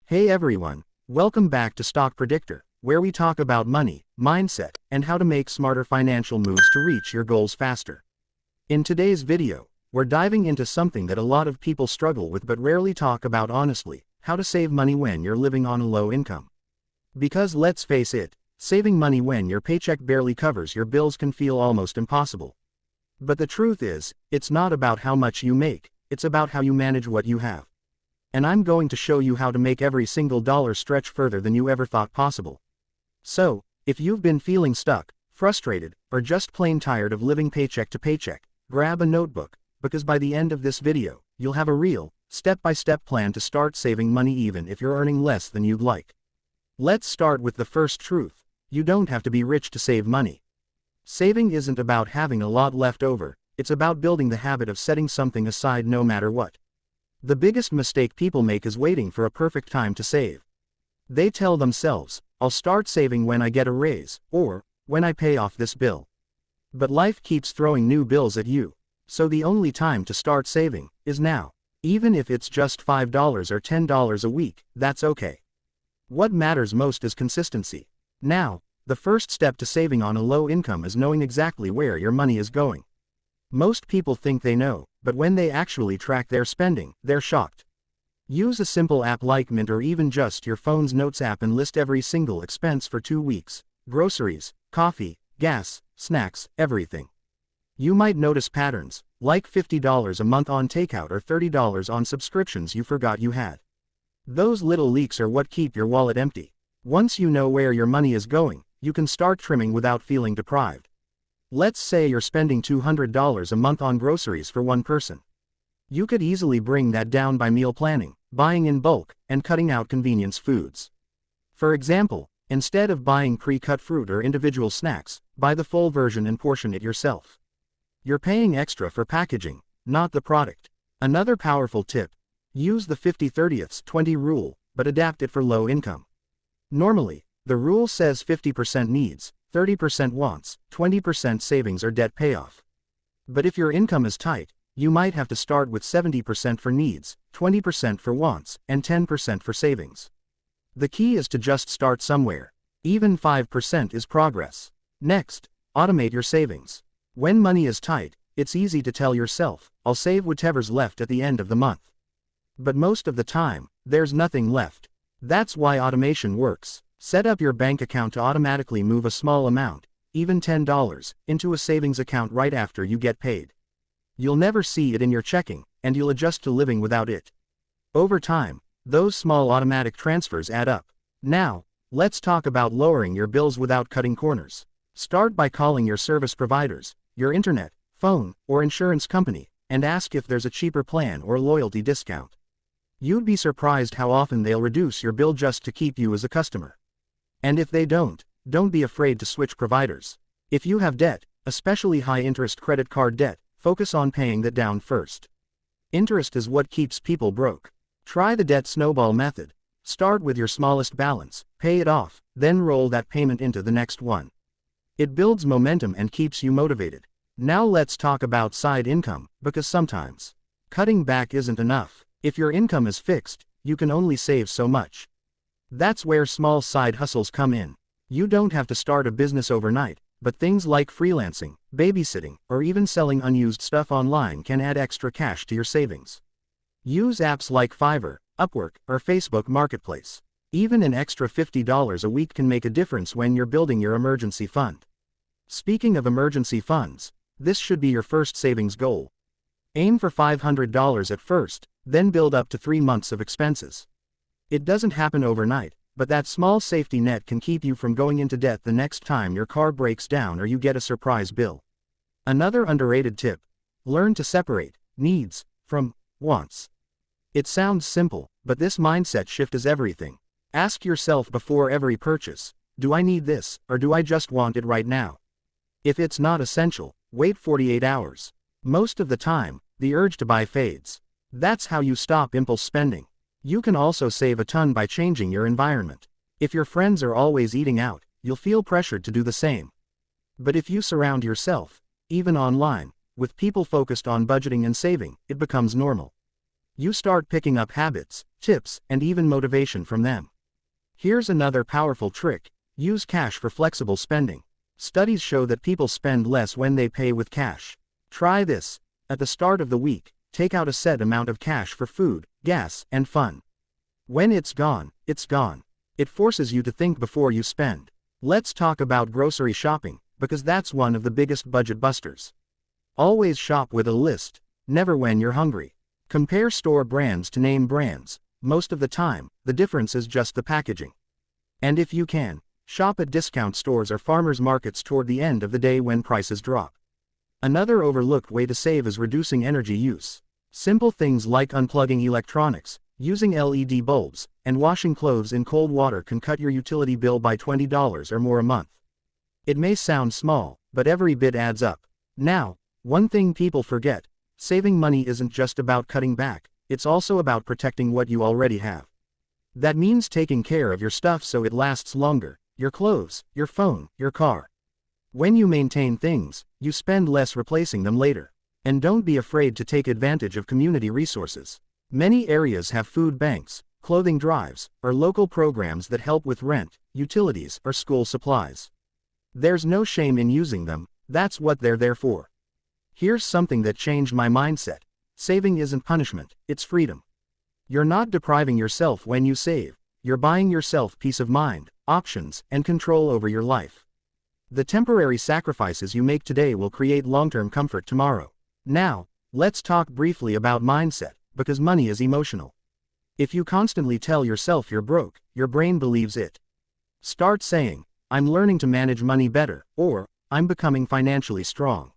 Hey everyone, welcome back to Stock Predictor, where we talk about money, mindset, and how to make smarter financial moves to reach your goals faster. In today's video, we're diving into something that a lot of people struggle with but rarely talk about honestly: how to save money when you're living on a low income. Because let's face it, saving money when your paycheck barely covers your bills can feel almost impossible. But the truth is, it's not about how much you make, it's about how you manage what you have. And I'm going to show you how to make every single dollar stretch further than you ever thought possible. So, if you've been feeling stuck, frustrated, or just plain tired of living paycheck to paycheck, grab a notebook, because by the end of this video, you'll have a real, step-by-step plan to start saving money even if you're earning less than you'd like. Let's start with the first truth: you don't have to be rich to save money. Saving isn't about having a lot left over, it's about building the habit of setting something aside no matter what. The biggest mistake people make is waiting for a perfect time to save. They tell themselves, "I'll start saving when I get a raise," or "when I pay off this bill." But life keeps throwing new bills at you, so the only time to start saving is now. Even if it's just $5 or $10 a week, that's okay. What matters most is consistency. Now, the first step to saving on a low income is knowing exactly where your money is going. Most people think they know, but when they actually track their spending, they're shocked. Use a simple app like Mint or even just your phone's Notes app and list every single expense for 2 weeks: groceries, coffee, gas, snacks, everything. You might notice patterns, like $50 a month on takeout or $30 on subscriptions you forgot you had. Those little leaks are what keep your wallet empty. Once you know where your money is going, you can start trimming without feeling deprived. Let's say you're spending $200 a month on groceries for one person. You could easily bring that down by meal planning, buying in bulk, and cutting out convenience foods. For example, instead of buying pre-cut fruit or individual snacks, buy the full version and portion it yourself. You're paying extra for packaging, not the product. Another powerful tip: use the 50-30-20 rule, but adapt it for low income. Normally, the rule says 50% needs, 30% wants, 20% savings or debt payoff. But if your income is tight, you might have to start with 70% for needs, 20% for wants, and 10% for savings. The key is to just start somewhere. Even 5% is progress. Next, automate your savings. When money is tight, it's easy to tell yourself, "I'll save whatever's left at the end of the month." But most of the time, there's nothing left. That's why automation works. Set up your bank account to automatically move a small amount, even $10, into a savings account right after you get paid. You'll never see it in your checking, and you'll adjust to living without it. Over time, those small automatic transfers add up. Now, let's talk about lowering your bills without cutting corners. Start by calling your service providers, your internet, phone, or insurance company, and ask if there's a cheaper plan or loyalty discount. You'd be surprised how often they'll reduce your bill just to keep you as a customer. And if they don't be afraid to switch providers. If you have debt, especially high-interest credit card debt, focus on paying that down first. Interest is what keeps people broke. Try the debt snowball method. Start with your smallest balance, pay it off, then roll that payment into the next one. It builds momentum and keeps you motivated. Now let's talk about side income, because sometimes cutting back isn't enough. If your income is fixed, you can only save so much. That's where small side hustles come in. You don't have to start a business overnight, but things like freelancing, babysitting, or even selling unused stuff online can add extra cash to your savings. Use apps like Fiverr, Upwork, or Facebook Marketplace. Even an extra $50 a week can make a difference when you're building your emergency fund. Speaking of emergency funds, this should be your first savings goal. Aim for $500 at first, then build up to 3 months of expenses. It doesn't happen overnight, but that small safety net can keep you from going into debt the next time your car breaks down or you get a surprise bill. Another underrated tip: learn to separate needs from wants. It sounds simple, but this mindset shift is everything. Ask yourself before every purchase, do I need this, or do I just want it right now? If it's not essential, wait 48 hours. Most of the time, the urge to buy fades. That's how you stop impulse spending. You can also save a ton by changing your environment. If your friends are always eating out, you'll feel pressured to do the same. But if you surround yourself, even online, with people focused on budgeting and saving, it becomes normal. You start picking up habits, tips, and even motivation from them. Here's another powerful trick: use cash for flexible spending. Studies show that people spend less when they pay with cash. Try this. At the start of the week, take out a set amount of cash for food, gas, and fun. When it's gone, it's gone. It forces you to think before you spend. Let's talk about grocery shopping, because that's one of the biggest budget busters. Always shop with a list, never when you're hungry. Compare store brands to name brands. Most of the time, the difference is just the packaging. And if you can, shop at discount stores or farmers markets toward the end of the day when prices drop. Another overlooked way to save is reducing energy use. Simple things like unplugging electronics, using LED bulbs, and washing clothes in cold water can cut your utility bill by $20 or more a month. It may sound small, but every bit adds up. Now, one thing people forget: saving money isn't just about cutting back, it's also about protecting what you already have. That means taking care of your stuff so it lasts longer: your clothes, your phone, your car. When you maintain things, you spend less replacing them later. And don't be afraid to take advantage of community resources. Many areas have food banks, clothing drives, or local programs that help with rent, utilities, or school supplies. There's no shame in using them, that's what they're there for. Here's something that changed my mindset: saving isn't punishment, it's freedom. You're not depriving yourself when you save, you're buying yourself peace of mind, options, and control over your life. The temporary sacrifices you make today will create long-term comfort tomorrow. Now, let's talk briefly about mindset, because money is emotional. If you constantly tell yourself you're broke, your brain believes it. Start saying, "I'm learning to manage money better," or "I'm becoming financially strong."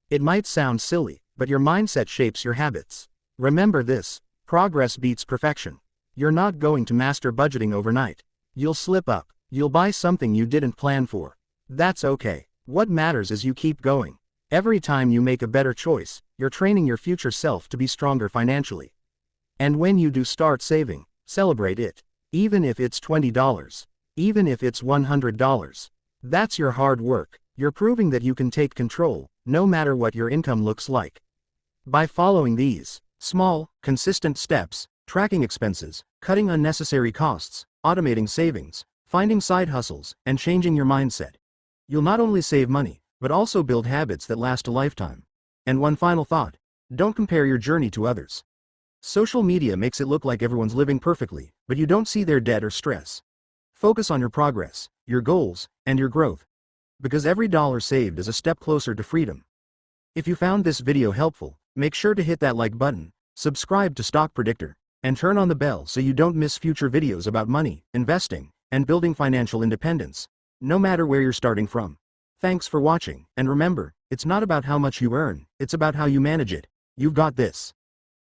It might sound silly, but your mindset shapes your habits. Remember this: progress beats perfection. You're not going to master budgeting overnight. You'll slip up, you'll buy something you didn't plan for. That's okay. What matters is you keep going. Every time you make a better choice, you're training your future self to be stronger financially. And when you do start saving, celebrate it. Even if it's $20, even if it's $100. That's your hard work. You're proving that you can take control, no matter what your income looks like. By following these small, consistent steps: tracking expenses, cutting unnecessary costs, automating savings, finding side hustles, and changing your mindset, you'll not only save money, but also build habits that last a lifetime. And one final thought: don't compare your journey to others. Social media makes it look like everyone's living perfectly, but you don't see their debt or stress. Focus on your progress, your goals, and your growth. Because every dollar saved is a step closer to freedom. If you found this video helpful, make sure to hit that like button, subscribe to Stock Predictor, and turn on the bell so you don't miss future videos about money, investing, and building financial independence, no matter where you're starting from. Thanks for watching, and remember, it's not about how much you earn, it's about how you manage it. You've got this.